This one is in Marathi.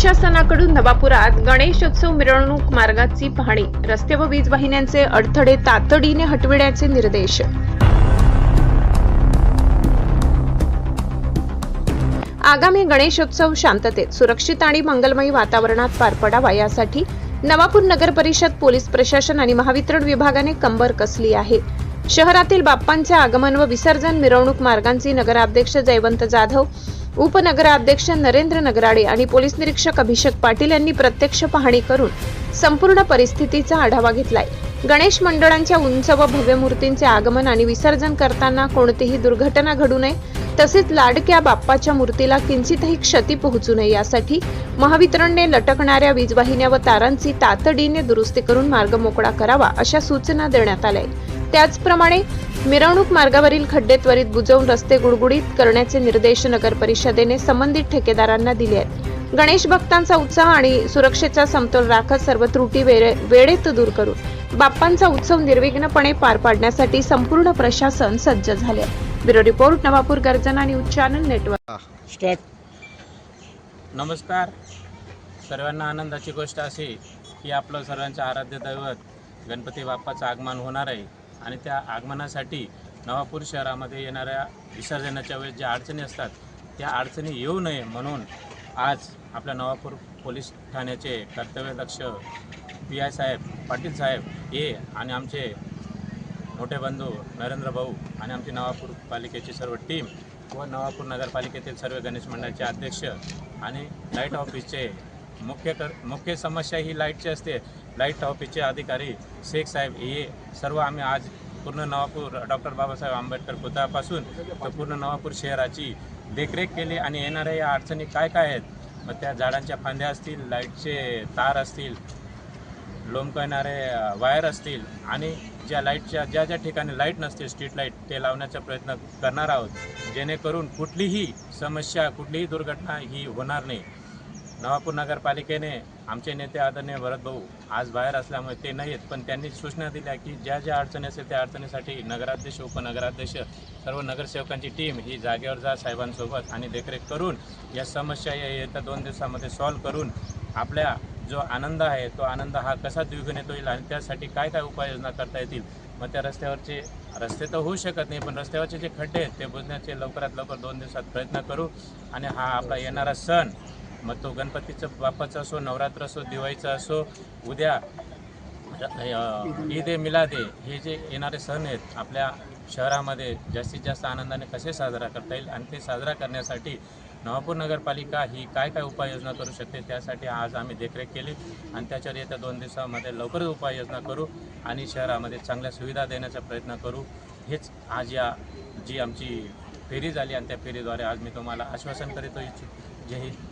प्रशासनाकडून नवापुरात गणेशोत्सव मिरवणूक मार्गाची पाहणी, रस्ते व वीज वाहिन्यांचे अडथळे तातडीने हटविण्याचे निर्देश। आगामी गणेशोत्सव शांततेत, सुरक्षित आणि मंगलमय वातावरणात पार पडावा यासाठी नवापूर नगर परिषद, पोलीस प्रशासन आणि महावितरण विभागाने कंबर कसली आहे। शहरातील बाप्पांचे आगमन व विसर्जन मिरवणूक मार्गांची नगराध्यक्ष जयवंत जाधव, उपनगराध्यक्ष नरेंद्र नगराडे आणि पोलीस निरीक्षक अभिषेक पाटील यांनी प्रत्यक्ष पाहणी करून संपूर्ण परिस्थितीचा आढावा घेतलाय। गणेश मंडळांच्या उंच व भव्य मूर्तींचे आगमन आणि विसर्जन करताना कोणतीही दुर्घटना घडू नये, तसेच लाडक्या बाप्पाच्या मूर्तीला किंचितही क्षती पोहोचू नये यासाठी महावितरणने लटकणाऱ्या वीज वाहिन्या व तारांची तातडीने दुरुस्ती करून मार्ग मोकळा करावा अशा सूचना देण्यात आल्या। त्याचप्रमाणे मिरवणूक मार्गावरील खड्डे त्वरित बुजवून रस्ते गुडगुडीत करण्याचे निर्देश नगर परिषदेने संबंधित ठेकेदारांना दिले आहेत। गणेश भक्तांचा उत्साह आणि सुरक्षेचा समतोल राखत सर्व त्रुटी वेळेत दूर करून बाप्पांचा उत्सव निर्विघ्नपणे पार पाडण्यासाठी संपूर्ण प्रशासन सज्ज झाले आहे। ब्युरो रिपोर्ट, नवापूर गर्जना न्यूज चॅनल नेटवर्क। नमस्कार। सर्वांना आनंदाची गोष्ट अशी की आपलं सर्वांचे आराध्य दैवत गणपती बाप्पाचं आगमन होणार आहे आणि त्या आगमनासाठी नवापूर शहरामध्ये येणाऱ्या विसर्जनाच्या वेळेस ज्या अडचणी असतात त्या अडचणी येऊ नये म्हणून आज आपल्या नवापूर पोलीस ठाण्याचे कर्तव्यदक्ष PI साहेब, पाटील साहेब हे आणि आमचे मोठे बंधू नरेंद्र भाऊ आणि आमची नवापूर पालिकेची सर्व टीम व नवापूर नगरपालिकेतील सर्व गणेश मंडळाचे अध्यक्ष आणि लाईट ऑफिसचे मुख्य समस्या ही लाईटची असते। लाईट ऑफिसचे अधिकारी शेख साहेब हे सर्व आम्ही आज पूर्ण नवापूर डॉक्टर बाबासाहेब आंबेडकर पुतळ्यापासून तर पूर्ण नवापूर शहराची देखरेख केली आणि येणाऱ्या या अडचणी काय आहेत, मग त्या झाडांच्या फांद्या असतील, लाईटचे तार असतील, लोंबकळणारे वायर असतील आणि ज्या लाईटच्या ज्या ठिकाणी लाईट नसते स्ट्रीट लाईट ते लावण्याचा प्रयत्न करणार आहोत, जेणेकरून कुठलीही समस्या, कुठलीही दुर्घटना ही होणार नाही। नवापूर नगरपालिकेने आमचे नेते आदरणीय भरत भाऊ आज बाहेर असल्यामुळे ते नाहीत, पण त्यांनी सूचना दिल्या की ज्या अडचणी असेल त्या अडचणीसाठी नगराध्यक्ष, उपनगराध्यक्ष, सर्व नगरसेवकांची टीम ही जागेवर जा साहेबांसोबत आणि देखरेख करून या समस्या येत्या 2 दिवसामध्ये सॉल्व्ह करून आपल्या जो आनंद आहे तो आनंद हा कसा द्विगुणित होईल आणि त्यासाठी काय उपाययोजना करता येतील। मग त्या रस्ते तर होऊ शकत नाही, पण रस्त्यावरचे जे खड्डे आहेत ते बुजण्याचे लवकरात लवकर 2 दिवसात प्रयत्न करू आणि हा आपला येणारा सण, मग तो गणपतीचं बाप्पाचा असो, नवरात्र असो, दिवाळीचा असो, उद्या ईद ए मिलाद हे जे येणारे सण आहेत आपल्या शहरामध्ये जास्तीत जास्त आनंदाने कसे साजरा करता येईल आणि ते साजरा करण्यासाठी नवापूर नगरपालिका ही काय उपाययोजना करू शकते त्यासाठी आज आम्ही देखरेख केली आणि त्याच्यावर येत्या 2 दिवसामध्ये लवकरच उपाययोजना करू आणि शहरामध्ये चांगल्या सुविधा देण्याचा प्रयत्न करू। हेच आज जी आमची फेरी झाली आणि त्या फेरीद्वारे आज मी तुम्हाला आश्वासन करीत इच्छितो। जय हिंद।